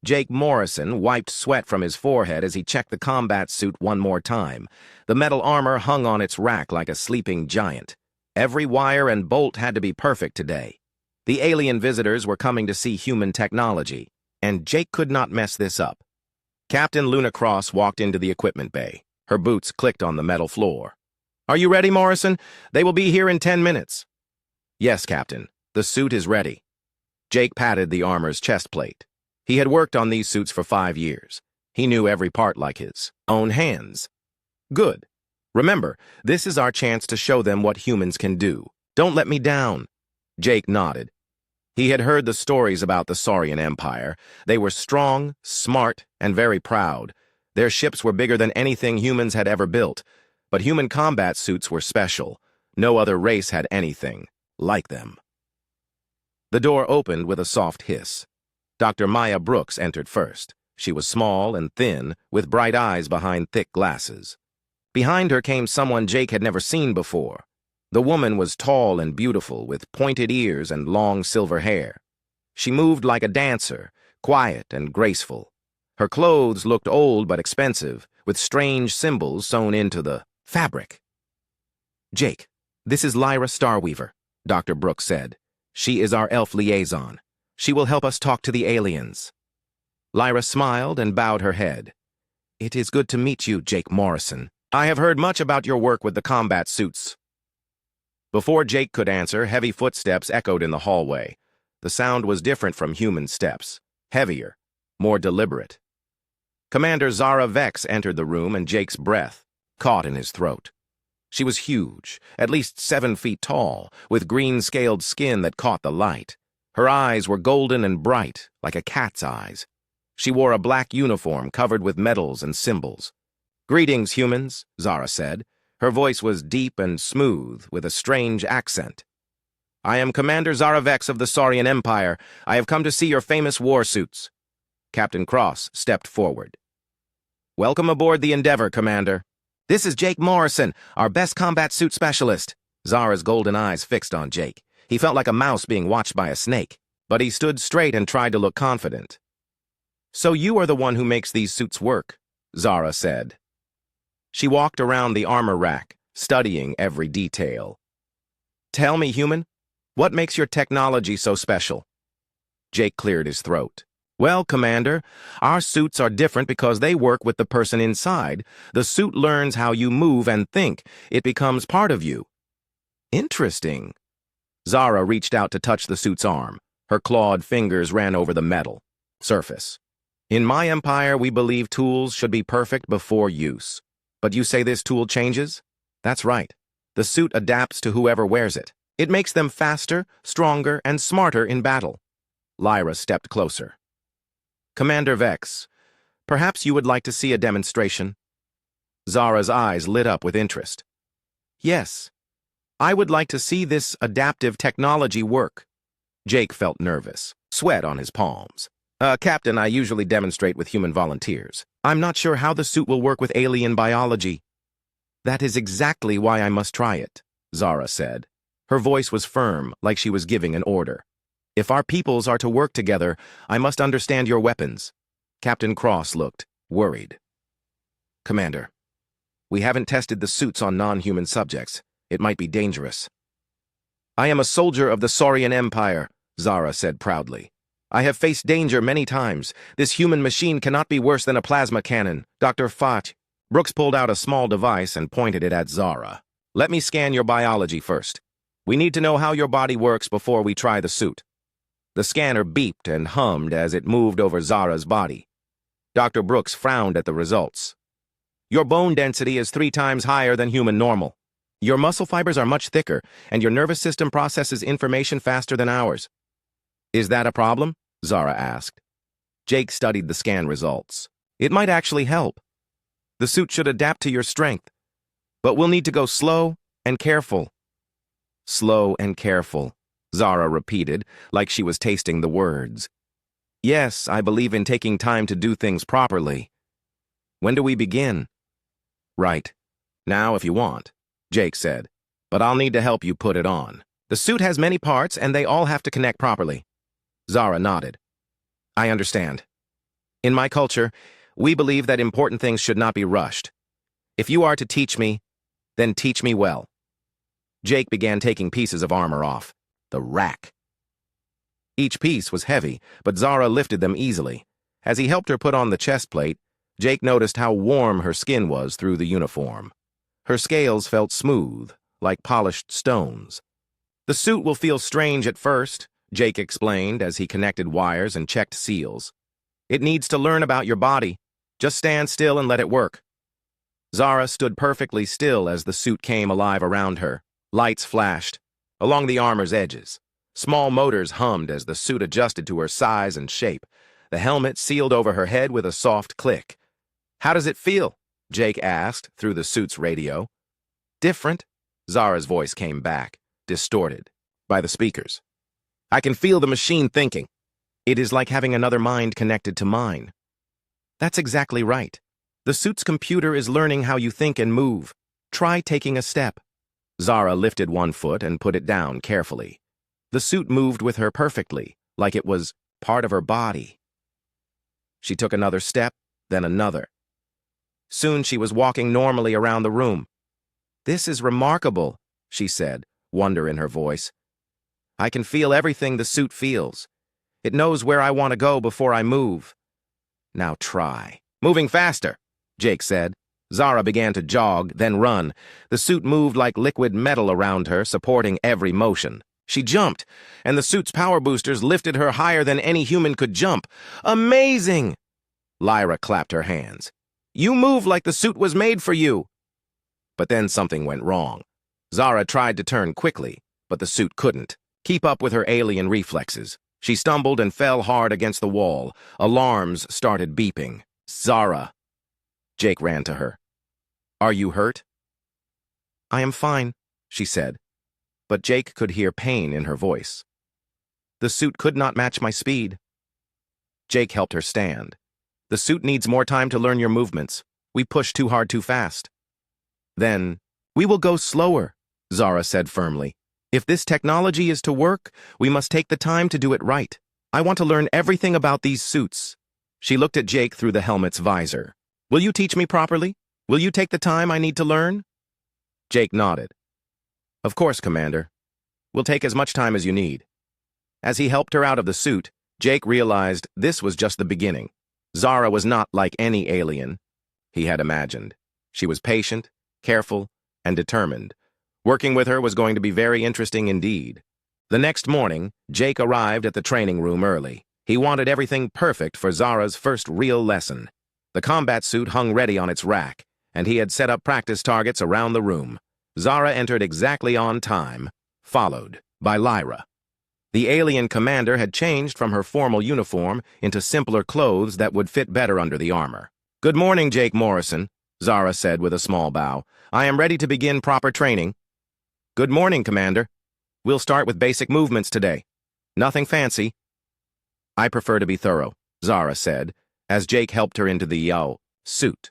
Jake Morrison wiped sweat from his forehead as he checked the combat suit one more time. The metal armor hung on its rack like a sleeping giant. Every wire and bolt had to be perfect today. The alien visitors were coming to see human technology, and Jake could not mess this up. Captain Luna Cross walked into the equipment bay. Her boots clicked on the metal floor. "Are you ready, Morrison? They will be here in 10 minutes. "Yes, Captain. The suit is ready." Jake patted the armor's chest plate. He had worked on these suits for 5 years. He knew every part like his own hands. "Good. Remember, this is our chance to show them what humans can do. Don't let me down." Jake nodded. He had heard the stories about the Saurian Empire. They were strong, smart, and very proud. Their ships were bigger than anything humans had ever built. But human combat suits were special. No other race had anything like them. The door opened with a soft hiss. Dr. Maya Brooks entered first. She was small and thin, with bright eyes behind thick glasses. Behind her came someone Jake had never seen before. The woman was tall and beautiful, with pointed ears and long silver hair. She moved like a dancer, quiet and graceful. Her clothes looked old but expensive, with strange symbols sewn into the fabric. "Jake, this is Lyra Starweaver," Dr. Brooks said. "She is our elf liaison. She will help us talk to the aliens." Lyra smiled and bowed her head. "It is good to meet you, Jake Morrison. I have heard much about your work with the combat suits." Before Jake could answer, heavy footsteps echoed in the hallway. The sound was different from human steps, heavier, more deliberate. Commander Zara Vex entered the room, and Jake's breath caught in his throat. She was huge, at least 7 feet tall, with green-scaled skin that caught the light. Her eyes were golden and bright, like a cat's eyes. She wore a black uniform covered with medals and symbols. "Greetings, humans," Zara said. Her voice was deep and smooth, with a strange accent. "I am Commander Zara Vex of the Saurian Empire. I have come to see your famous war suits." Captain Cross stepped forward. "Welcome aboard the Endeavor, Commander." "This is Jake Morrison, our best combat suit specialist." Zara's golden eyes fixed on Jake. He felt like a mouse being watched by a snake, but he stood straight and tried to look confident. "So you are the one who makes these suits work," Zara said. She walked around the armor rack, studying every detail. "Tell me, human, what makes your technology so special?" Jake cleared his throat. "Well, Commander, our suits are different because they work with the person inside. The suit learns how you move and think. It becomes part of you." "Interesting." Zara reached out to touch the suit's arm. Her clawed fingers ran over the metal surface. "In my empire, we believe tools should be perfect before use. But you say this tool changes?" "That's right. The suit adapts to whoever wears it. It makes them faster, stronger, and smarter in battle." Lyra stepped closer. "Commander Vex, perhaps you would like to see a demonstration?" Zara's eyes lit up with interest. "Yes. I would like to see this adaptive technology work." Jake felt nervous, sweat on his palms. Captain, I usually demonstrate with human volunteers. I'm not sure how the suit will work with alien biology." "That is exactly why I must try it," Zara said. Her voice was firm, like she was giving an order. "If our peoples are to work together, I must understand your weapons." Captain Cross looked worried. "Commander, we haven't tested the suits on non-human subjects. It might be dangerous." "I am a soldier of the Saurian Empire," Zara said proudly. "I have faced danger many times. This human machine cannot be worse than a plasma cannon. Dr. Fat." Brooks pulled out a small device and pointed it at Zara. "Let me scan your biology first. We need to know how your body works before we try the suit." The scanner beeped and hummed as it moved over Zara's body. Dr. Brooks frowned at the results. "Your bone density is 3 times higher than human normal. Your muscle fibers are much thicker, and your nervous system processes information faster than ours." "Is that a problem?" Zara asked. Jake studied the scan results. "It might actually help. The suit should adapt to your strength. But we'll need to go slow and careful." "Slow and careful," Zara repeated, like she was tasting the words. "Yes, I believe in taking time to do things properly. When do we begin?" "Right now, if you want," Jake said. "But I'll need to help you put it on. The suit has many parts, and they all have to connect properly." Zara nodded. "I understand. In my culture, we believe that important things should not be rushed. If you are to teach me, then teach me well. Jake began taking pieces of armor off. The rack. Each piece was heavy, but Zara lifted them easily. As he helped her put on the chest plate, Jake noticed how warm her skin was through the uniform. Her scales felt smooth, like polished stones. The suit will feel strange at first, Jake explained as he connected wires and checked seals. It needs to learn about your body. Just stand still and let it work. Zara stood perfectly still as the suit came alive around her. Lights flashed along the armor's edges. Small motors hummed as the suit adjusted to her size and shape. The helmet sealed over her head with a soft click. "How does it feel?" Jake asked through the suit's radio. "Different," Zara's voice came back, distorted by the speakers. "I can feel the machine thinking. It is like having another mind connected to mine." "That's exactly right. The suit's computer is learning how you think and move. Try taking a step." Zara lifted one foot and put it down carefully. The suit moved with her perfectly, like it was part of her body. She took another step, then another. Soon she was walking normally around the room. "This is remarkable," she said, wonder in her voice. "I can feel everything the suit feels. It knows where I want to go before I move." "Now try." "Moving faster," Jake said. Zara began to jog, then run. The suit moved like liquid metal around her, supporting every motion. She jumped, and the suit's power boosters lifted her higher than any human could jump. "Amazing!" Lyra clapped her hands. "You move like the suit was made for you." But then something went wrong. Zara tried to turn quickly, but the suit couldn't keep up with her alien reflexes. She stumbled and fell hard against the wall. Alarms started beeping. "Zara!" Jake ran to her. "Are you hurt?" "I am fine," she said, but Jake could hear pain in her voice. "The suit could not match my speed." Jake helped her stand. "The suit needs more time to learn your movements. We push too hard too fast." "Then, we will go slower," Zara said firmly. "If this technology is to work, we must take the time to do it right. I want to learn everything about these suits." She looked at Jake through the helmet's visor. "Will you teach me properly? Will you take the time I need to learn?" Jake nodded. "Of course, Commander. We'll take as much time as you need." As he helped her out of the suit, Jake realized this was just the beginning. Zara was not like any alien he had imagined. She was patient, careful, and determined. Working with her was going to be very interesting indeed. The next morning, Jake arrived at the training room early. He wanted everything perfect for Zara's first real lesson. The combat suit hung ready on its rack, and he had set up practice targets around the room. Zara entered exactly on time, followed by Lyra. The alien commander had changed from her formal uniform into simpler clothes that would fit better under the armor. "Good morning, Jake Morrison," Zara said with a small bow. "I am ready to begin proper training." "Good morning, Commander. We'll start with basic movements today. Nothing fancy." "I prefer to be thorough," Zara said, as Jake helped her into the suit.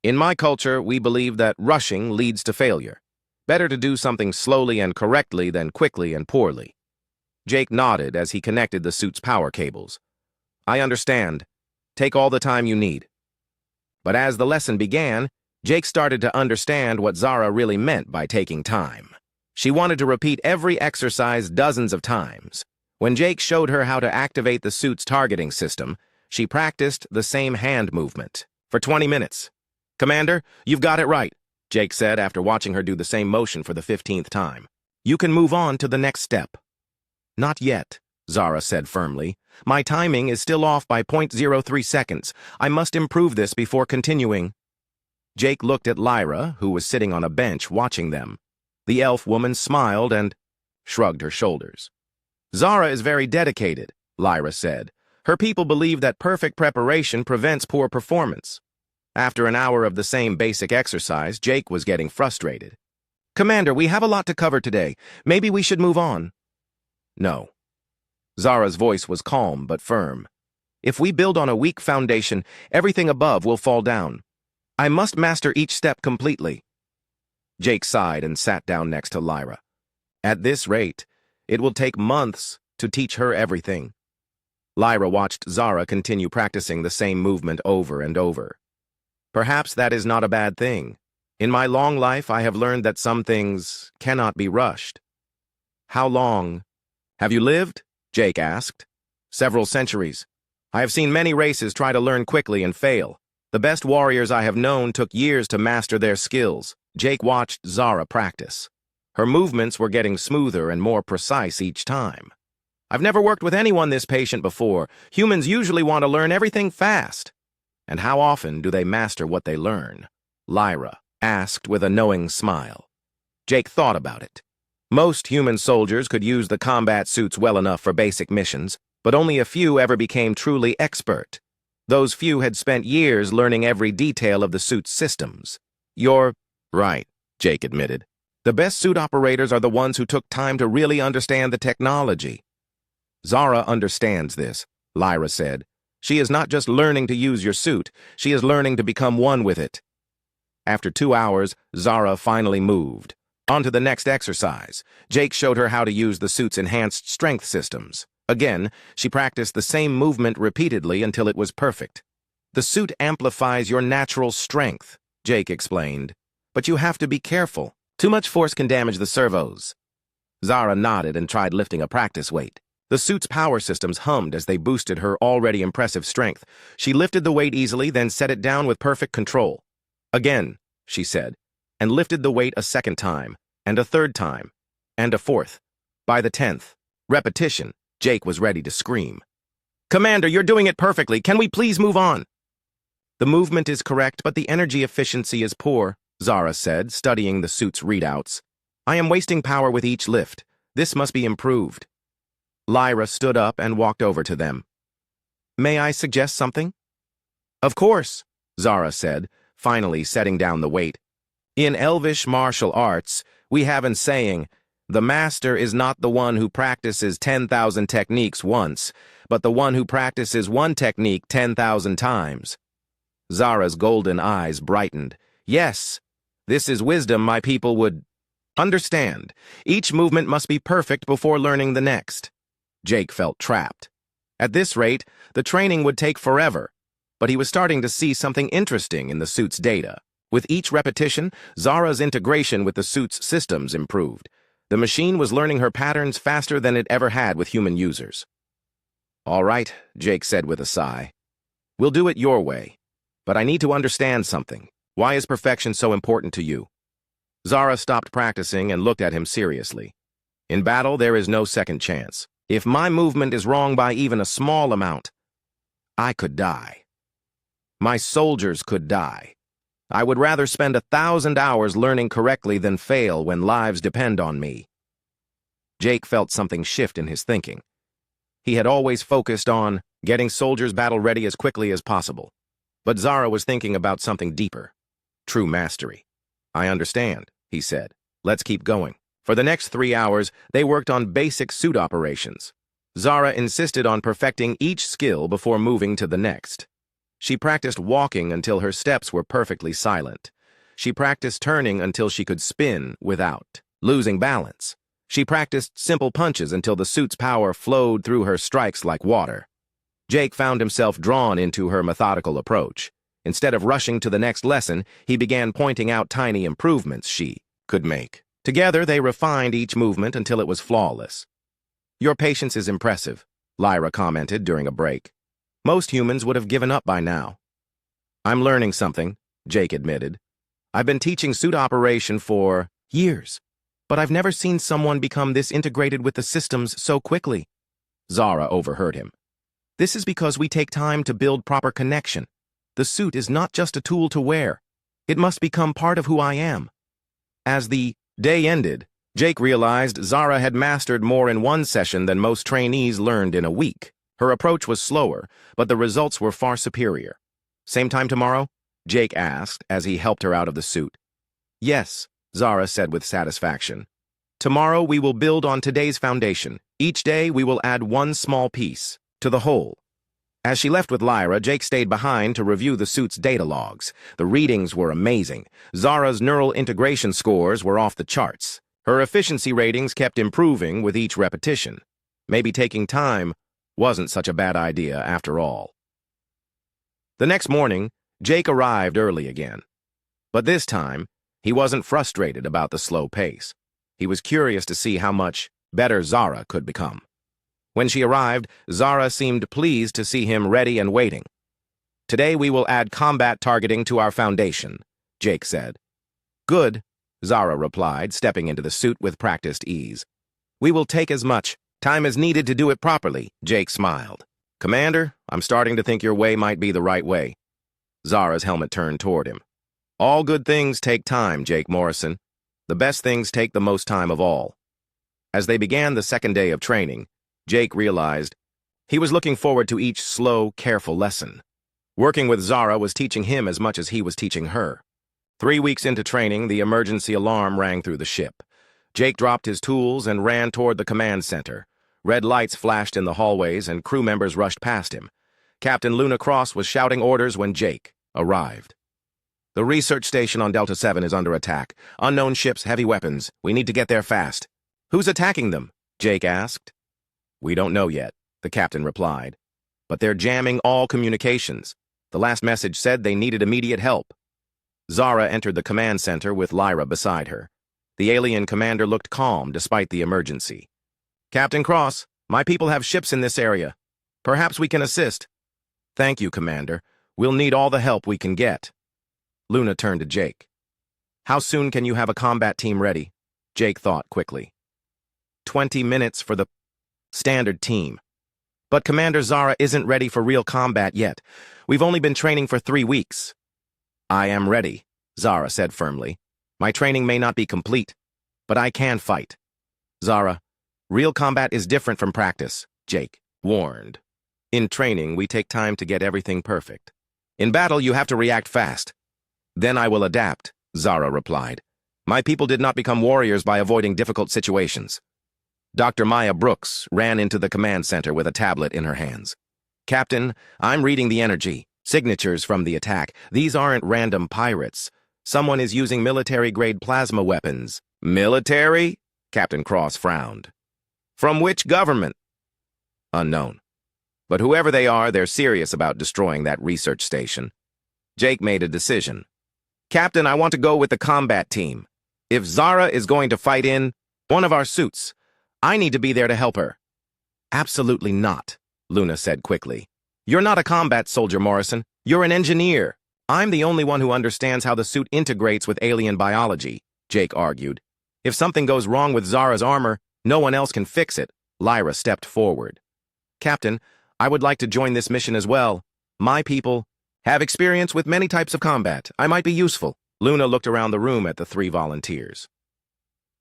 "In my culture, we believe that rushing leads to failure. Better to do something slowly and correctly than quickly and poorly." Jake nodded as he connected the suit's power cables. "I understand. Take all the time you need." But as the lesson began, Jake started to understand what Zara really meant by taking time. She wanted to repeat every exercise dozens of times. When Jake showed her how to activate the suit's targeting system, she practiced the same hand movement for 20 minutes. "Commander, you've got it right," Jake said after watching her do the same motion for the 15th time. "You can move on to the next step." "Not yet," Zara said firmly. "My timing is still off by 0.03 seconds. I must improve this before continuing." Jake looked at Lyra, who was sitting on a bench watching them. The elf woman smiled and shrugged her shoulders. "Zara is very dedicated," Lyra said. "Her people believe that perfect preparation prevents poor performance." After an hour of the same basic exercise, Jake was getting frustrated. "Commander, we have a lot to cover today. Maybe we should move on." "No." Zara's voice was calm but firm. "If we build on a weak foundation, everything above will fall down. I must master each step completely." Jake sighed and sat down next to Lyra. "At this rate, it will take months to teach her everything." Lyra watched Zara continue practicing the same movement over and over. Perhaps that is not a bad thing. In my long life, I have learned that some things cannot be rushed. How long have you lived? Jake asked. Several centuries. I have seen many races try to learn quickly and fail. The best warriors I have known took years to master their skills. Jake watched Zara practice. Her movements were getting smoother and more precise each time. I've never worked with anyone this patient before. Humans usually want to learn everything fast. And how often do they master what they learn? Lyra asked with a knowing smile. Jake thought about it. Most human soldiers could use the combat suits well enough for basic missions, but only a few ever became truly expert. Those few had spent years learning every detail of the suit's systems. You're right, Jake admitted. The best suit operators are the ones who took time to really understand the technology. Zara understands this, Lyra said. She is not just learning to use your suit, she is learning to become one with it. After 2 hours, Zara finally moved. On to the next exercise. Jake showed her how to use the suit's enhanced strength systems. Again, she practiced the same movement repeatedly until it was perfect. The suit amplifies your natural strength, Jake explained. But you have to be careful. Too much force can damage the servos. Zara nodded and tried lifting a practice weight. The suit's power systems hummed as they boosted her already impressive strength. She lifted the weight easily, then set it down with perfect control. Again, she said, and lifted the weight a second time, and a third time, and a fourth. By the 10th repetition, Jake was ready to scream. Commander, you're doing it perfectly. Can we please move on? The movement is correct, but the energy efficiency is poor, Zara said, studying the suit's readouts. I am wasting power with each lift. This must be improved. Lyra stood up and walked over to them. May I suggest something? Of course, Zara said, finally setting down the weight. In Elvish martial arts, we have a saying, the master is not the one who practices 10,000 techniques once, but the one who practices one technique 10,000 times. Zara's golden eyes brightened. Yes, this is wisdom my people would understand. Each movement must be perfect before learning the next. Jake felt trapped. At this rate, the training would take forever, but he was starting to see something interesting in the suit's data. With each repetition, Zara's integration with the suit's systems improved. The machine was learning her patterns faster than it ever had with human users. All right, Jake said with a sigh. We'll do it your way. But I need to understand something. Why is perfection so important to you? Zara stopped practicing and looked at him seriously. In battle, there is no second chance. If my movement is wrong by even a small amount, I could die. My soldiers could die. I would rather spend 1,000 hours learning correctly than fail when lives depend on me. Jake felt something shift in his thinking. He had always focused on getting soldiers battle-ready as quickly as possible. But Zara was thinking about something deeper. True mastery. I understand, he said. Let's keep going. For the next 3 hours, they worked on basic suit operations. Zara insisted on perfecting each skill before moving to the next. She practiced walking until her steps were perfectly silent. She practiced turning until she could spin without losing balance. She practiced simple punches until the suit's power flowed through her strikes like water. Jake found himself drawn into her methodical approach. Instead of rushing to the next lesson, he began pointing out tiny improvements she could make. Together, they refined each movement until it was flawless. Your patience is impressive, Lyra commented during a break. Most humans would have given up by now. I'm learning something, Jake admitted. I've been teaching suit operation for years, but I've never seen someone become this integrated with the systems so quickly. Zara overheard him. This is because we take time to build proper connection. The suit is not just a tool to wear. It must become part of who I am. As the day ended, Jake realized Zara had mastered more in one session than most trainees learned in a week. Her approach was slower, but the results were far superior. Same time tomorrow? Jake asked as he helped her out of the suit. Yes, Zara said with satisfaction. Tomorrow we will build on today's foundation. Each day we will add one small piece to the whole. As she left with Lyra, Jake stayed behind to review the suit's data logs. The readings were amazing. Zara's neural integration scores were off the charts. Her efficiency ratings kept improving with each repetition. Maybe taking time Wasn't such a bad idea after all. The next morning, Jake arrived early again. But this time, he wasn't frustrated about the slow pace. He was curious to see how much better Zara could become. When she arrived, Zara seemed pleased to see him ready and waiting. "Today we will add combat targeting to our foundation," Jake said. "Good," Zara replied, stepping into the suit with practiced ease. "We will take as much time as needed to do it properly," Jake smiled. "Commander, I'm starting to think your way might be the right way." Zara's helmet turned toward him. "All good things take time, Jake Morrison. The best things take the most time of all." As they began the second day of training, Jake realized he was looking forward to each slow, careful lesson. Working with Zara was teaching him as much as he was teaching her. 3 weeks into training, the emergency alarm rang through the ship. Jake dropped his tools and ran toward the command center. Red lights flashed in the hallways and crew members rushed past him. Captain Luna Cross was shouting orders when Jake arrived. "The research station on Delta 7 is under attack. Unknown ships, heavy weapons. We need to get there fast." "Who's attacking them?" Jake asked. "We don't know yet," the captain replied. "But they're jamming all communications. The last message said they needed immediate help." Zara entered the command center with Lyra beside her. The alien commander looked calm despite the emergency. "Captain Cross, my people have ships in this area. Perhaps we can assist." "Thank you, Commander. We'll need all the help we can get." Luna turned to Jake. "How soon can you have a combat team ready?" Jake thought quickly. 20 minutes for the standard team. "But Commander, Zara isn't ready for real combat yet. We've only been training for 3 weeks. "I am ready," Zara said firmly. "My training may not be complete, but I can fight." "Zara, real combat is different from practice," Jake warned. "In training, we take time to get everything perfect. In battle, you have to react fast." "Then I will adapt," Zara replied. "My people did not become warriors by avoiding difficult situations." Dr. Maya Brooks ran into the command center with a tablet in her hands. "Captain, I'm reading the energy. Signatures from the attack. These aren't random pirates. Someone is using military-grade plasma weapons." "Military?" Captain Cross frowned. "From which government?" "Unknown. But whoever they are, they're serious about destroying that research station." Jake made a decision. "Captain, I want to go with the combat team. If Zara is going to fight in one of our suits, I need to be there to help her." "Absolutely not," Luna said quickly. "You're not a combat soldier, Morrison. You're an engineer. I'm the only one who understands how the suit integrates with alien biology," Jake argued. "If something goes wrong with Zara's armor, no one else can fix it." Lyra stepped forward. "Captain, I would like to join this mission as well. My people have experience with many types of combat. I might be useful." Luna looked around the room at the 3 volunteers.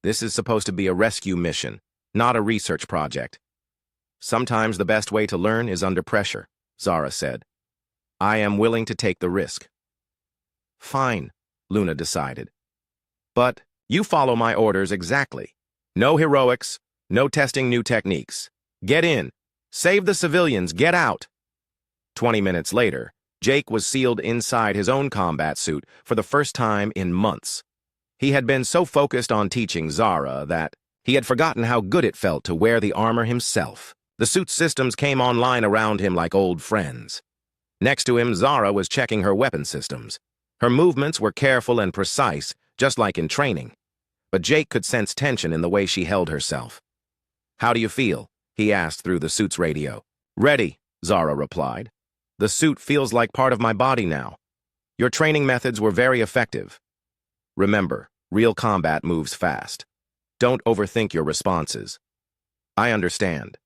"This is supposed to be a rescue mission, not a research project. Sometimes the best way to learn is under pressure," Zara said. "I am willing to take the risk." "Fine," Luna decided. "But you follow my orders exactly. No heroics, no testing new techniques. Get in. Save the civilians. Get out." 20 minutes later, Jake was sealed inside his own combat suit for the first time in months. He had been so focused on teaching Zara that he had forgotten how good it felt to wear the armor himself. The suit's systems came online around him like old friends. Next to him, Zara was checking her weapon systems. Her movements were careful and precise, just like in training. But Jake could sense tension in the way she held herself. "How do you feel?" he asked through the suit's radio. "Ready," Zara replied. "The suit feels like part of my body now. Your training methods were very effective. Remember, real combat moves fast. Don't overthink your responses." "I understand.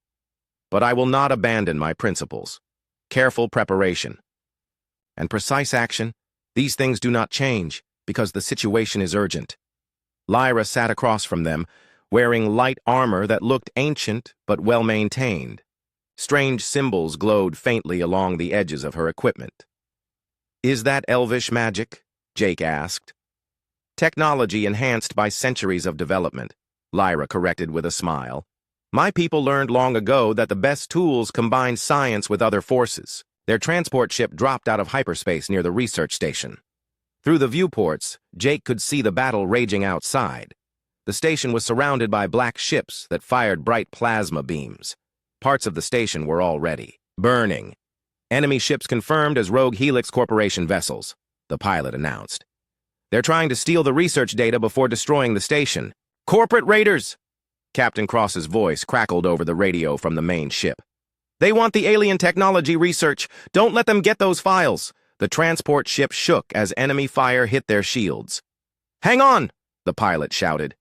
But I will not abandon my principles. Careful preparation and precise action, these things do not change because the situation is urgent." Lyra sat across from them, wearing light armor that looked ancient but well-maintained. Strange symbols glowed faintly along the edges of her equipment. "Is that elvish magic?" Jake asked. "Technology enhanced by centuries of development," Lyra corrected with a smile. "My people learned long ago that the best tools combine science with other forces." Their transport ship dropped out of hyperspace near the research station. Through the viewports, Jake could see the battle raging outside. The station was surrounded by black ships that fired bright plasma beams. Parts of the station were already burning. Enemy ships confirmed as Rogue Helix Corporation vessels, the pilot announced. They're trying to steal the research data before destroying the station. Corporate raiders! Captain Cross's voice crackled over the radio from the main ship. They want the alien technology research. Don't let them get those files. The transport ship shook as enemy fire hit their shields. Hang on, the pilot shouted.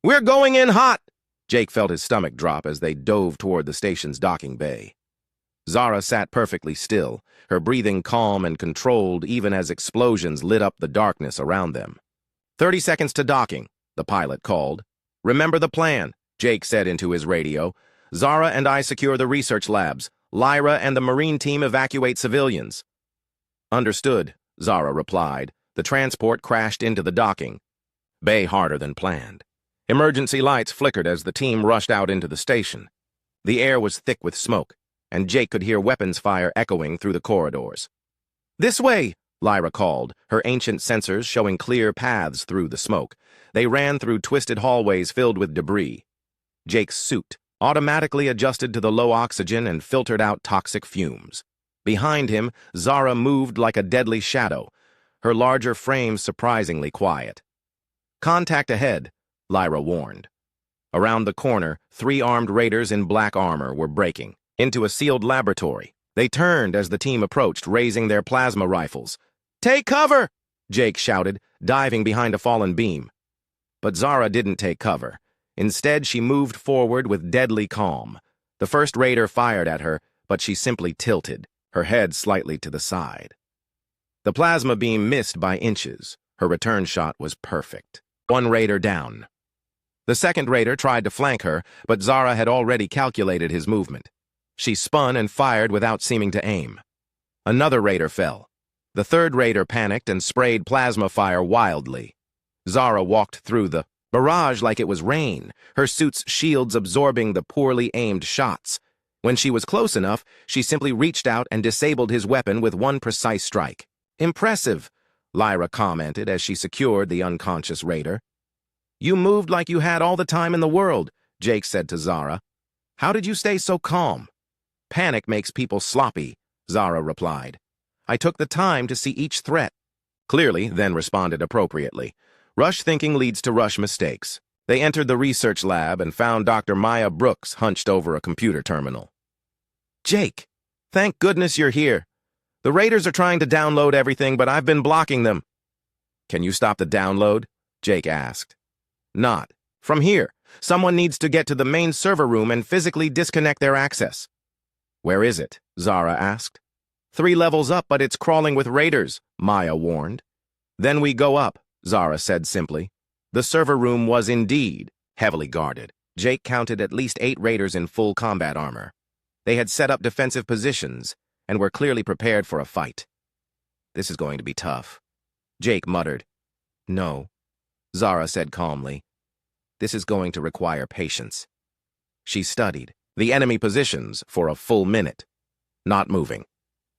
We're going in hot! Jake felt his stomach drop as they dove toward the station's docking bay. Zara sat perfectly still, her breathing calm and controlled even as explosions lit up the darkness around them. 30 seconds to docking, the pilot called. Remember the plan, Jake said into his radio. Zara and I secure the research labs. Lyra and the Marine team evacuate civilians. Understood, Zara replied. The transport crashed into the docking bay harder than planned. Emergency lights flickered as the team rushed out into the station. The air was thick with smoke, and Jake could hear weapons fire echoing through the corridors. This way, Lyra called, her ancient sensors showing clear paths through the smoke. They ran through twisted hallways filled with debris. Jake's suit automatically adjusted to the low oxygen and filtered out toxic fumes. Behind him, Zara moved like a deadly shadow, her larger frame surprisingly quiet. Contact ahead, Lyra warned. Around the corner, 3 armed raiders in black armor were breaking into a sealed laboratory. They turned as the team approached, raising their plasma rifles. Take cover! Jake shouted, diving behind a fallen beam. But Zara didn't take cover. Instead, she moved forward with deadly calm. The first raider fired at her, but she simply tilted, her head slightly to the side. The plasma beam missed by inches. Her return shot was perfect. 1 raider down. The second raider tried to flank her, but Zara had already calculated his movement. She spun and fired without seeming to aim. Another raider fell. The third raider panicked and sprayed plasma fire wildly. Zara walked through the barrage like it was rain, her suit's shields absorbing the poorly aimed shots. When she was close enough, she simply reached out and disabled his weapon with 1 precise strike. Impressive, Lyra commented as she secured the unconscious raider. You moved like you had all the time in the world, Jake said to Zara. How did you stay so calm? Panic makes people sloppy, Zara replied. I took the time to see each threat. Clearly, then responded appropriately. Rush thinking leads to rush mistakes. They entered the research lab and found Dr. Maya Brooks hunched over a computer terminal. Jake, thank goodness you're here. The raiders are trying to download everything, but I've been blocking them. Can you stop the download? Jake asked. Not. From here. Someone needs to get to the main server room and physically disconnect their access. Where is it? Zara asked. 3 levels up, but it's crawling with raiders, Maya warned. Then we go up, Zara said simply. The server room was indeed heavily guarded. Jake counted at least 8 raiders in full combat armor. They had set up defensive positions and were clearly prepared for a fight. This is going to be tough. Jake muttered. No, Zara said calmly. This is going to require patience. She studied the enemy positions for a full minute, not moving.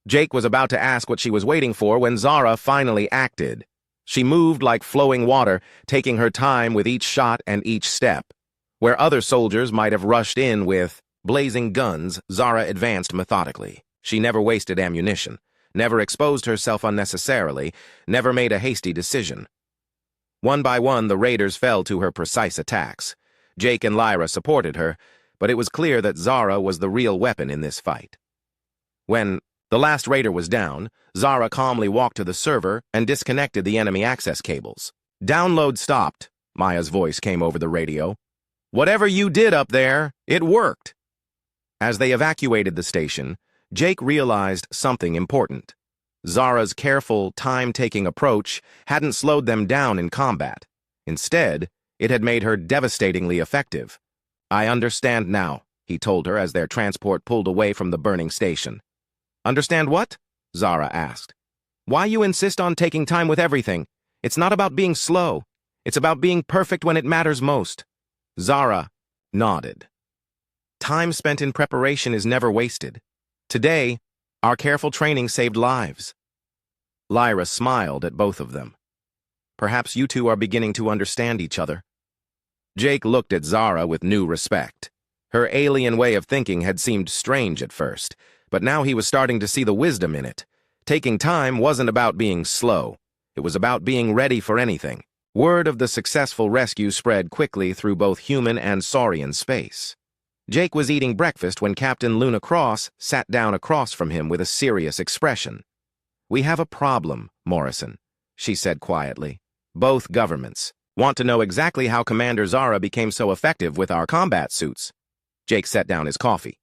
Jake was about to ask what she was waiting for when Zara finally acted. She moved like flowing water, taking her time with each shot and each step. Where other soldiers might have rushed in with blazing guns, Zara advanced methodically. She never wasted ammunition, never exposed herself unnecessarily, never made a hasty decision. One by one, the raiders fell to her precise attacks. Jake and Lyra supported her, but it was clear that Zara was the real weapon in this fight. When the last raider was down, Zara calmly walked to the server and disconnected the enemy access cables. Download stopped, Maya's voice came over the radio. Whatever you did up there, it worked. As they evacuated the station, Jake realized something important. Zara's careful, time-taking approach hadn't slowed them down in combat. Instead, it had made her devastatingly effective. I understand now, he told her as their transport pulled away from the burning station. Understand what? Zara asked. Why you insist on taking time with everything? It's not about being slow. It's about being perfect when it matters most. Zara nodded. Time spent in preparation is never wasted. Today, our careful training saved lives. Lyra smiled at both of them. Perhaps you 2 are beginning to understand each other. Jake looked at Zara with new respect. Her alien way of thinking had seemed strange at first, but now he was starting to see the wisdom in it. Taking time wasn't about being slow. It was about being ready for anything. Word of the successful rescue spread quickly through both human and Saurian space. Jake was eating breakfast when Captain Luna Cross sat down across from him with a serious expression. "We have a problem, Morrison," she said quietly. "Both governments want to know exactly how Commander Zara became so effective with our combat suits." Jake set down his coffee.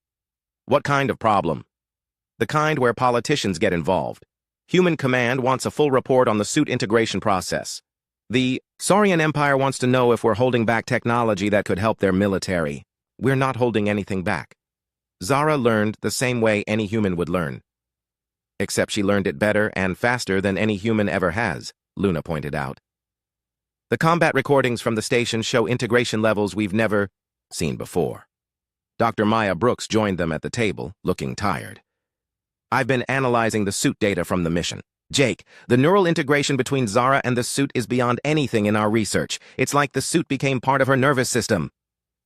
"What kind of problem?" "The kind where politicians get involved. Human Command wants a full report on the suit integration process. The Saurian Empire wants to know if we're holding back technology that could help their military. We're not holding anything back. Zara learned the same way any human would learn. Except she learned it better and faster than any human ever has," Luna pointed out. "The combat recordings from the station show integration levels we've never seen before." Dr. Maya Brooks joined them at the table, looking tired. "I've been analyzing the suit data from the mission. Jake, the neural integration between Zara and the suit is beyond anything in our research. It's like the suit became part of her nervous system."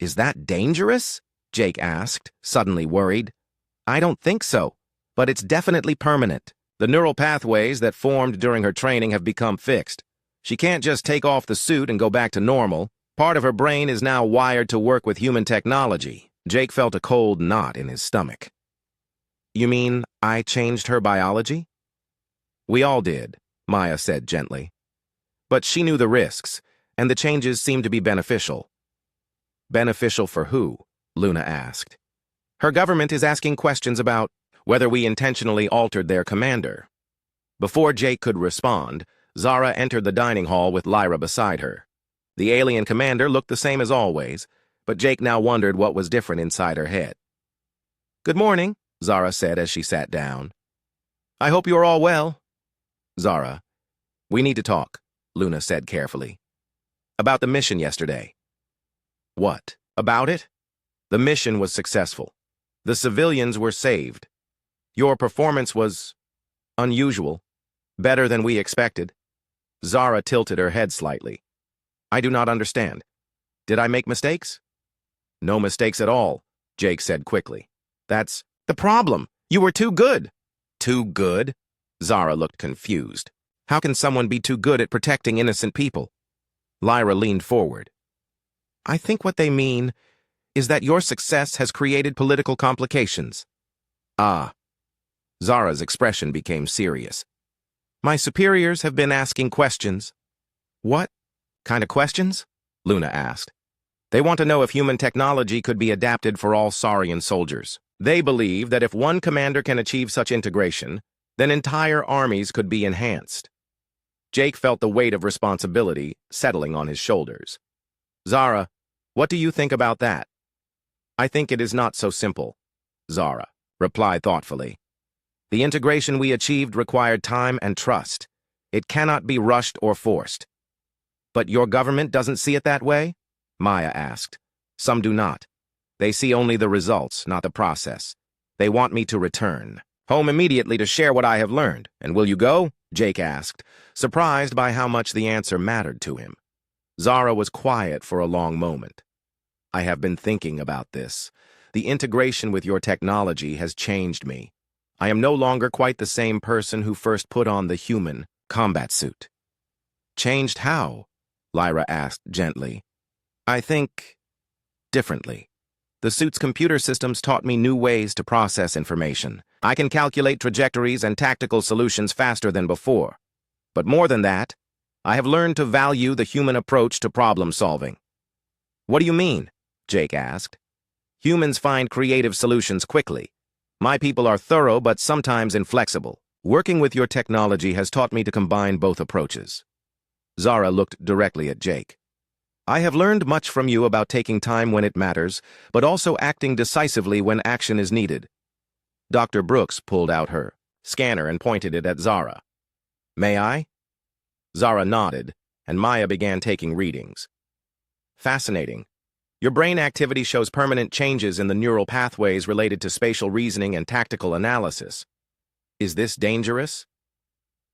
"Is that dangerous?" Jake asked, suddenly worried. "I don't think so, but it's definitely permanent. The neural pathways that formed during her training have become fixed. She can't just take off the suit and go back to normal. Part of her brain is now wired to work with human technology." Jake felt a cold knot in his stomach. "You mean I changed her biology?" "We all did," Maya said gently. "But she knew the risks, and the changes seemed to be beneficial." "Beneficial for who?" Luna asked. "Her government is asking questions about whether we intentionally altered their commander." Before Jake could respond, Zara entered the dining hall with Lyra beside her. The alien commander looked the same as always, but Jake now wondered what was different inside her head. "Good morning," Zara said as she sat down. "I hope you're all well." "Zara, we need to talk," Luna said carefully. "About the mission yesterday." "What? About it?" "The mission was successful. The civilians were saved. Your performance was unusual, better than we expected." Zara tilted her head slightly. "I do not understand. Did I make mistakes?" "No mistakes at all," Jake said quickly. "That's the problem. You were too good." "Too good?" Zara looked confused. "How can someone be too good at protecting innocent people?" Lyra leaned forward. "I think what they mean is that your success has created political complications." "Ah." Zara's expression became serious. "My superiors have been asking questions." "What kind of questions?" Luna asked. "They want to know if human technology could be adapted for all Saurian soldiers. They believe that if one commander can achieve such integration, then entire armies could be enhanced." Jake felt the weight of responsibility settling on his shoulders. "Zara, what do you think about that?" "I think it is not so simple," Zara replied thoughtfully. "The integration we achieved required time and trust. It cannot be rushed or forced." "But your government doesn't see it that way?" Maya asked. "Some do not. They see only the results, not the process. They want me to return home immediately to share what I have learned. And will you go?" Jake asked, surprised by how much the answer mattered to him. Zara was quiet for a long moment. "I have been thinking about this. The integration with your technology has changed me. I am no longer quite the same person who first put on the human combat suit." "Changed how?" Lyra asked gently. "I think differently. The suit's computer systems taught me new ways to process information. I can calculate trajectories and tactical solutions faster than before. But more than that, I have learned to value the human approach to problem solving." "What do you mean?" Jake asked. "Humans find creative solutions quickly. My people are thorough but sometimes inflexible. Working with your technology has taught me to combine both approaches." Zara looked directly at Jake. "I have learned much from you about taking time when it matters, but also acting decisively when action is needed." Dr. Brooks pulled out her scanner and pointed it at Zara. "May I?" Zara nodded, and Maya began taking readings. "Fascinating. Your brain activity shows permanent changes in the neural pathways related to spatial reasoning and tactical analysis. Is this dangerous?"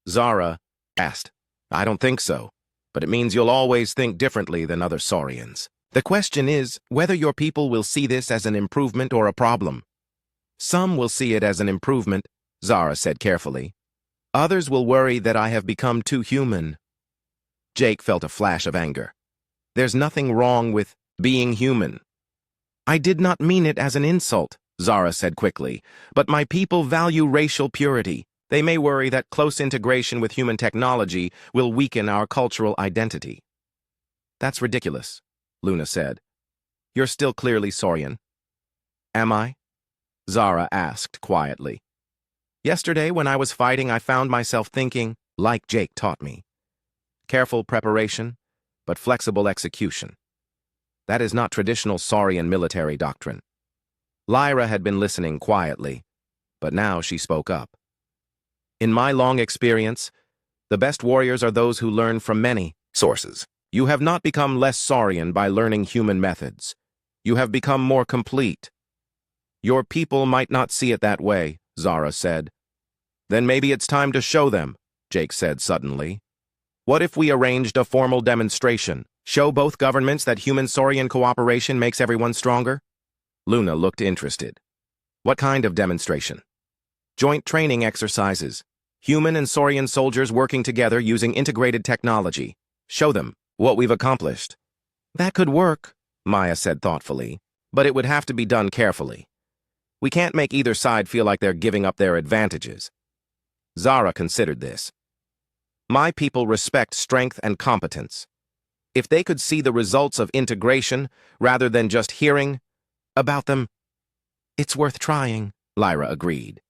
Zara asked. "I don't think so, but it means you'll always think differently than other Saurians." The question is whether your people will see this as an improvement or a problem. Some will see it as an improvement, Zara said carefully. Others will worry that I have become too human. Jake felt a flash of anger. There's nothing wrong with being human. I did not mean it as an insult, Zara said quickly, but my people value racial purity. They may worry that close integration with human technology will weaken our cultural identity. That's ridiculous, Luna said. You're still clearly Saurian. Am I? Zara asked quietly. Yesterday, when I was fighting, I found myself thinking, like Jake taught me. Careful preparation, but flexible execution. That is not traditional Saurian military doctrine. Lyra had been listening quietly, but now she spoke up. In my long experience, the best warriors are those who learn from many sources. You have not become less Saurian by learning human methods. You have become more complete. Your people might not see it that way, Zara said. Then maybe it's time to show them, Jake said suddenly. What if we arranged a formal demonstration? Show both governments that human-Saurian cooperation makes everyone stronger? Luna looked interested. What kind of demonstration? Joint training exercises. Human and Saurian soldiers working together using integrated technology. Show them what we've accomplished. That could work, Maya said thoughtfully, but it would have to be done carefully. We can't make either side feel like they're giving up their advantages. Zara considered this. My people respect strength and competence. If they could see the results of integration rather than just hearing about them, it's worth trying, Lyra agreed.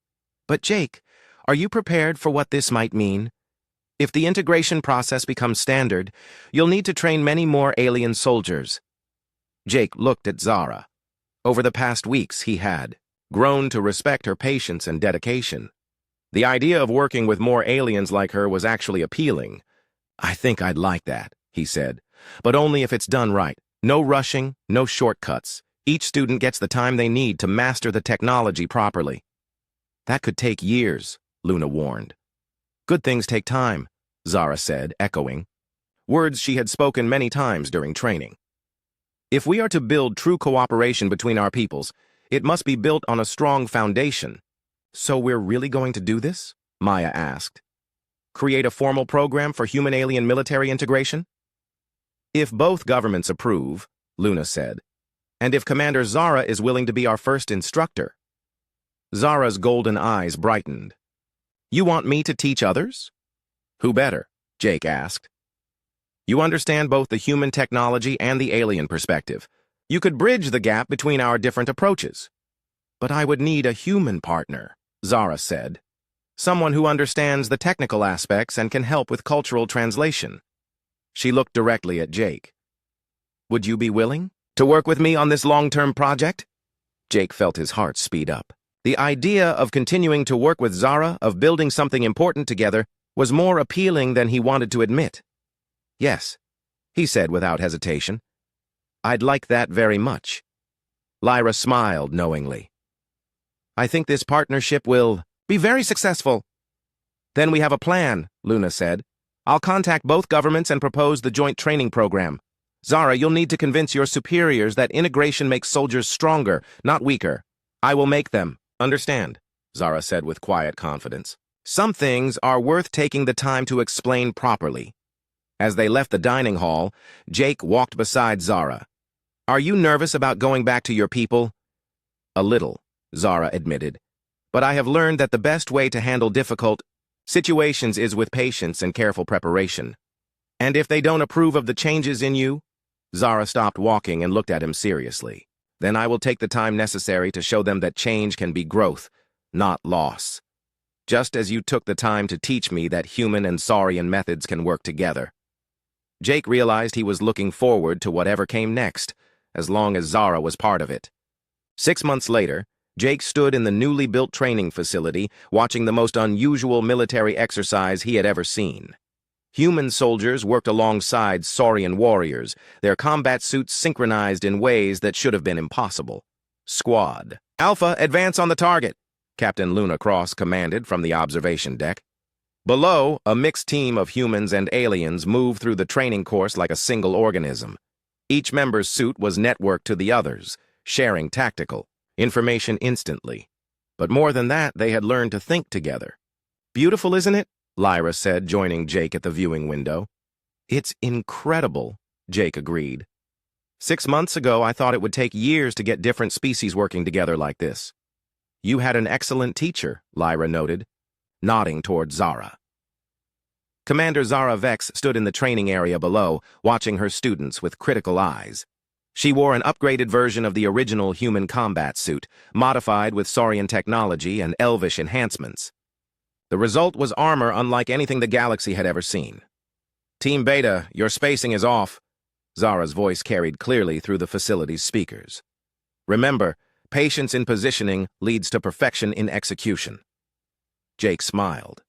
But Jake, are you prepared for what this might mean? If the integration process becomes standard, you'll need to train many more alien soldiers. Jake looked at Zara. Over the past weeks, he had grown to respect her patience and dedication. The idea of working with more aliens like her was actually appealing. I think I'd like that, he said, but only if it's done right. No rushing, no shortcuts. Each student gets the time they need to master the technology properly. That could take years, Luna warned. Good things take time, Zara said, echoing. Words she had spoken many times during training. If we are to build true cooperation between our peoples, it must be built on a strong foundation. So we're really going to do this? Maya asked. Create a formal program for human-alien military integration? If both governments approve, Luna said, and if Commander Zara is willing to be our first instructor. Zara's golden eyes brightened. You want me to teach others? Who better? Jake asked. You understand both the human technology and the alien perspective. You could bridge the gap between our different approaches. But I would need a human partner, Zara said. Someone who understands the technical aspects and can help with cultural translation. She looked directly at Jake. Would you be willing to work with me on this long-term project? Jake felt his heart speed up. The idea of continuing to work with Zara, of building something important together, was more appealing than he wanted to admit. Yes, he said without hesitation. I'd like that very much. Lyra smiled knowingly. I think this partnership will be very successful. Then we have a plan, Luna said. I'll contact both governments and propose the joint training program. Zara, you'll need to convince your superiors that integration makes soldiers stronger, not weaker. I will make them understand, Zara said with quiet confidence. Some things are worth taking the time to explain properly. As they left the dining hall, Jake walked beside Zara. Are you nervous about going back to your people? A little, Zara admitted. But I have learned that the best way to handle difficult situations is with patience and careful preparation. And if they don't approve of the changes in you? Zara stopped walking and looked at him seriously. Then I will take the time necessary to show them that change can be growth, not loss. Just as you took the time to teach me that human and Saurian methods can work together. Jake realized he was looking forward to whatever came next, as long as Zara was part of it. 6 months later, Jake stood in the newly built training facility, watching the most unusual military exercise he had ever seen. Human soldiers worked alongside Saurian warriors, their combat suits synchronized in ways that should have been impossible. Squad. Alpha, advance on the target, Captain Luna Cross commanded from the observation deck. Below, a mixed team of humans and aliens moved through the training course like a single organism. Each member's suit was networked to the others, sharing tactical information instantly. But more than that, they had learned to think together. "Beautiful, isn't it?" Lyra said, joining Jake at the viewing window. "It's incredible," Jake agreed. 6 months ago, I thought it would take years to get different species working together like this. "You had an excellent teacher," Lyra noted, nodding toward Zara. Commander Zara Vex stood in the training area below, watching her students with critical eyes. She wore an upgraded version of the original human combat suit, modified with Saurian technology and elvish enhancements. The result was armor unlike anything the galaxy had ever seen. "Team Beta, your spacing is off," Zara's voice carried clearly through the facility's speakers. "Remember, patience in positioning leads to perfection in execution." Jake smiled.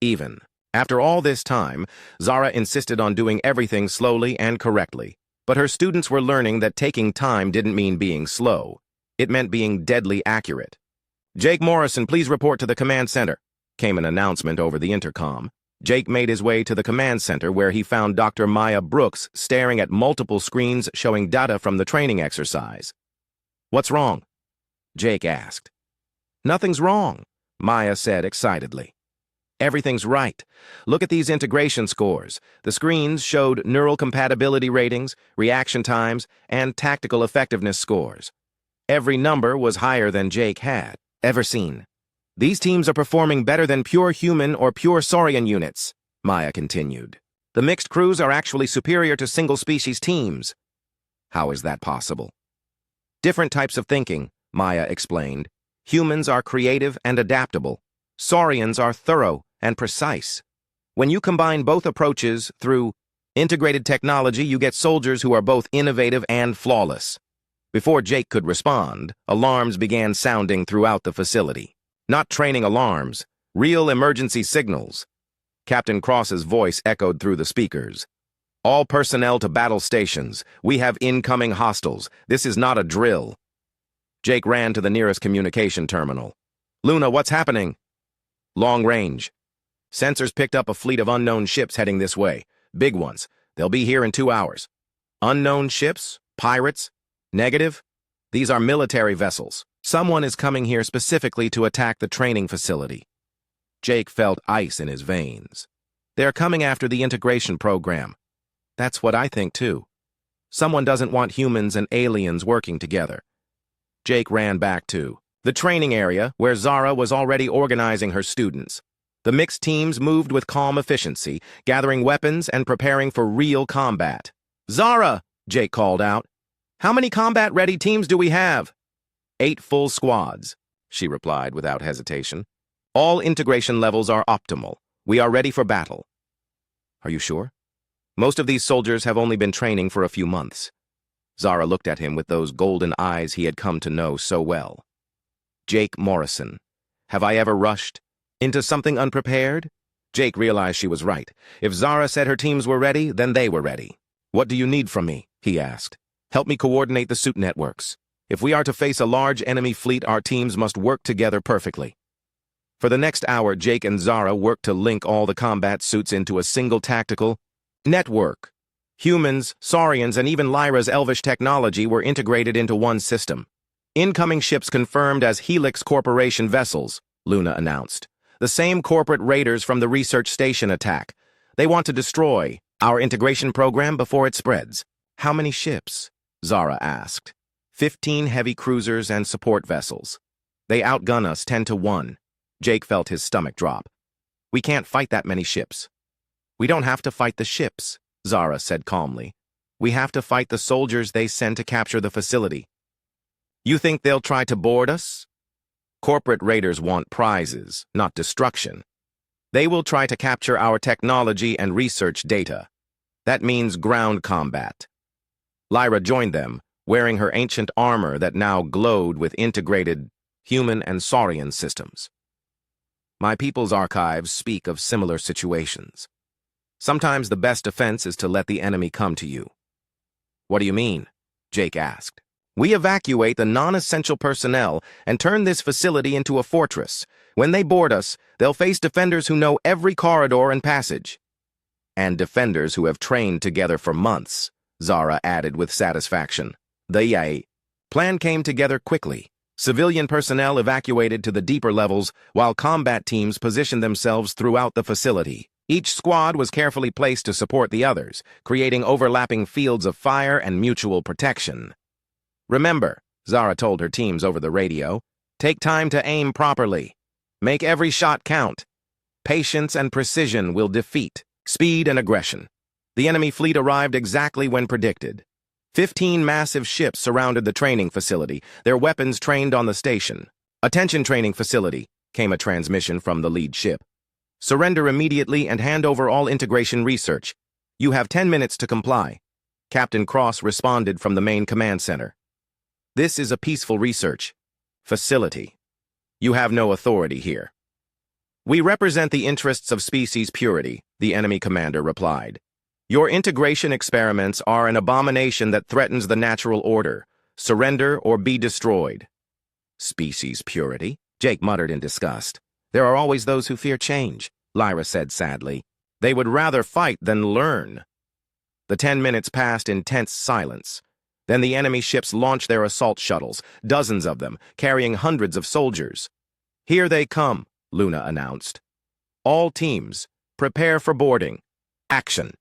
Even after all this time, Zara insisted on doing everything slowly and correctly, but her students were learning that taking time didn't mean being slow. It meant being deadly accurate. "Jake Morrison, please report to the command center," came an announcement over the intercom. Jake made his way to the command center where he found Dr. Maya Brooks staring at multiple screens showing data from the training exercise. "What's wrong?" Jake asked. "Nothing's wrong," Maya said excitedly. "Everything's right. Look at these integration scores. The screens showed neural compatibility ratings, reaction times, and tactical effectiveness scores. Every number was higher than Jake had ever seen. These teams are performing better than pure human or pure Saurian units," Maya continued. "The mixed crews are actually superior to single-species teams." "How is that possible?" "Different types of thinking," Maya explained. "Humans are creative and adaptable. Saurians are thorough and precise. When you combine both approaches through integrated technology, you get soldiers who are both innovative and flawless." Before Jake could respond, alarms began sounding throughout the facility. Not training alarms, real emergency signals. Captain Cross's voice echoed through the speakers. "All personnel to battle stations. We have incoming hostiles. This is not a drill." Jake ran to the nearest communication terminal. "Luna, what's happening?" "Long range. Sensors picked up a fleet of unknown ships heading this way. Big ones. They'll be here in 2 hours." "Unknown ships? Pirates? Negative. These are military vessels. Someone is coming here specifically to attack the training facility." Jake felt ice in his veins. "They're coming after the integration program." "That's what I think, too. Someone doesn't want humans and aliens working together." Jake ran back to the training area where Zara was already organizing her students. The mixed teams moved with calm efficiency, gathering weapons and preparing for real combat. "Zara," Jake called out, "how many combat-ready teams do we have?" 8 full squads, she replied without hesitation. "All integration levels are optimal. We are ready for battle." "Are you sure? Most of these soldiers have only been training for a few months." Zara looked at him with those golden eyes he had come to know so well. "Jake Morrison, have I ever rushed into something unprepared?" Jake realized she was right. If Zara said her teams were ready, then they were ready. "What do you need from me?" he asked. "Help me coordinate the suit networks. If we are to face a large enemy fleet, our teams must work together perfectly." For the next hour, Jake and Zara worked to link all the combat suits into a single tactical network. Humans, Saurians, and even Lyra's elvish technology were integrated into one system. "Incoming ships confirmed as Helix Corporation vessels," Luna announced. "The same corporate raiders from the research station attack. They want to destroy our integration program before it spreads." "How many ships?" Zara asked. 15 heavy cruisers and support vessels. They outgun us 10-1. Jake felt his stomach drop. "We can't fight that many ships." "We don't have to fight the ships," Zara said calmly. "We have to fight the soldiers they send to capture the facility." "You think they'll try to board us?" "Corporate raiders want prizes, not destruction. They will try to capture our technology and research data. That means ground combat." Lyra joined them, wearing her ancient armor that now glowed with integrated human and Saurian systems. "My people's archives speak of similar situations. Sometimes the best defense is to let the enemy come to you." "What do you mean?" Jake asked. "We evacuate the non-essential personnel and turn this facility into a fortress. When they board us, they'll face defenders who know every corridor and passage. And defenders who have trained together for months," Zara added with satisfaction. The plan came together quickly. Civilian personnel evacuated to the deeper levels, while combat teams positioned themselves throughout the facility. Each squad was carefully placed to support the others, creating overlapping fields of fire and mutual protection. Remember, Zara told her teams over the radio, take time to aim properly. Make every shot count. Patience and precision will defeat speed and aggression. The enemy fleet arrived exactly when predicted. 15 massive ships surrounded the training facility, their weapons trained on the station. Attention training facility, came a transmission from the lead ship. Surrender immediately and hand over all integration research. You have 10 minutes to comply. Captain Cross responded from the main command center. This is a peaceful research facility. You have no authority here. We represent the interests of species purity, the enemy commander replied. Your integration experiments are an abomination that threatens the natural order. Surrender or be destroyed. Species purity? Jake muttered in disgust. There are always those who fear change, Lyra said sadly. They would rather fight than learn. The 10 minutes passed in tense silence. Then the enemy ships launched their assault shuttles, dozens of them, carrying hundreds of soldiers. Here they come, Luna announced. All teams, prepare for boarding. Action.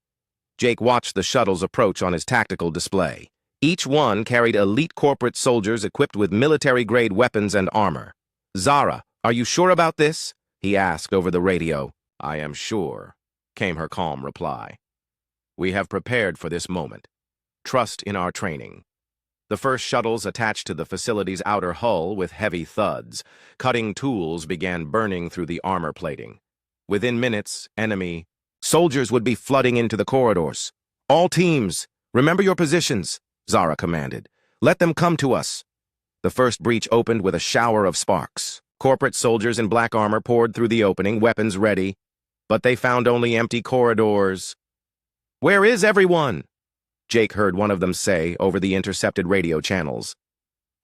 Jake watched the shuttles approach on his tactical display. Each one carried elite corporate soldiers equipped with military-grade weapons and armor. Zara, are you sure about this? He asked over the radio. I am sure, came her calm reply. We have prepared for this moment. Trust in our training. The first shuttles attached to the facility's outer hull with heavy thuds. Cutting tools began burning through the armor plating. Within minutes, enemy soldiers would be flooding into the corridors. All teams, remember your positions, Zara commanded. Let them come to us. The first breach opened with a shower of sparks. Corporate soldiers in black armor poured through the opening, weapons ready. But they found only empty corridors. Where is everyone? Jake heard one of them say over the intercepted radio channels.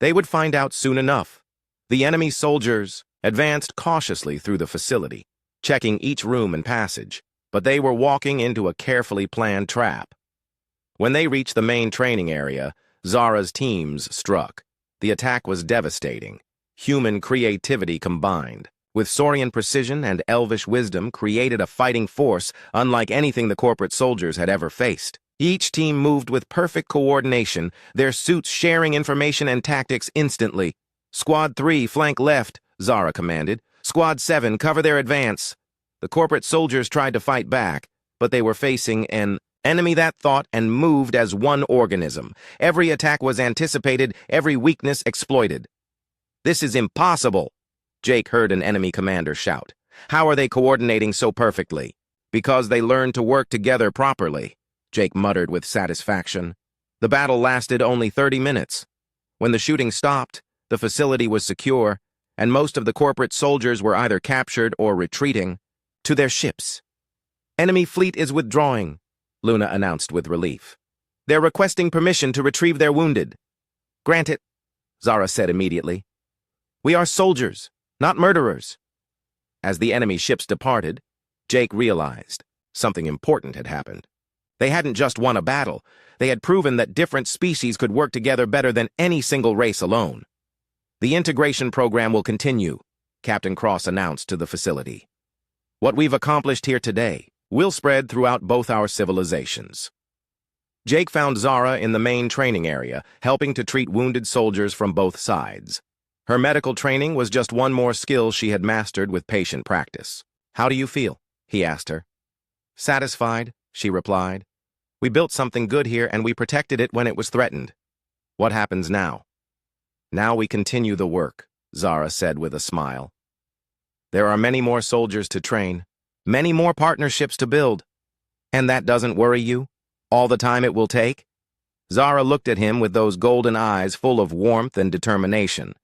They would find out soon enough. The enemy soldiers advanced cautiously through the facility, checking each room and passage, but they were walking into a carefully planned trap. When they reached the main training area, Zara's teams struck. The attack was devastating. Human creativity combined, with Saurian precision and elvish wisdom, created a fighting force unlike anything the corporate soldiers had ever faced. Each team moved with perfect coordination, their suits sharing information and tactics instantly. Squad 3, flank left, Zara commanded. Squad 7, cover their advance. The corporate soldiers tried to fight back, but they were facing an enemy that thought and moved as one organism. Every attack was anticipated, every weakness exploited. This is impossible, Jake heard an enemy commander shout. How are they coordinating so perfectly? Because they learned to work together properly, Jake muttered with satisfaction. The battle lasted only 30 minutes. When the shooting stopped, the facility was secure, and most of the corporate soldiers were either captured or retreating to their ships. Enemy fleet is withdrawing, Luna announced with relief. They're requesting permission to retrieve their wounded. Grant it, Zara said immediately. We are soldiers, not murderers. As the enemy ships departed, Jake realized something important had happened. They hadn't just won a battle, they had proven that different species could work together better than any single race alone. The integration program will continue, Captain Cross announced to the facility. What we've accomplished here today will spread throughout both our civilizations. Jake found Zara in the main training area, helping to treat wounded soldiers from both sides. Her medical training was just one more skill she had mastered with patient practice. How do you feel? He asked her. Satisfied, she replied. We built something good here and we protected it when it was threatened. What happens now? Now we continue the work, Zara said with a smile. There are many more soldiers to train, many more partnerships to build. And that doesn't worry you? All the time it will take? Zara looked at him with those golden eyes full of warmth and determination.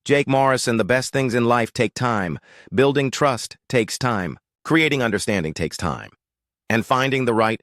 Jake Morrison, the best things in life take time. Building trust takes time. Creating understanding takes time. And finding the right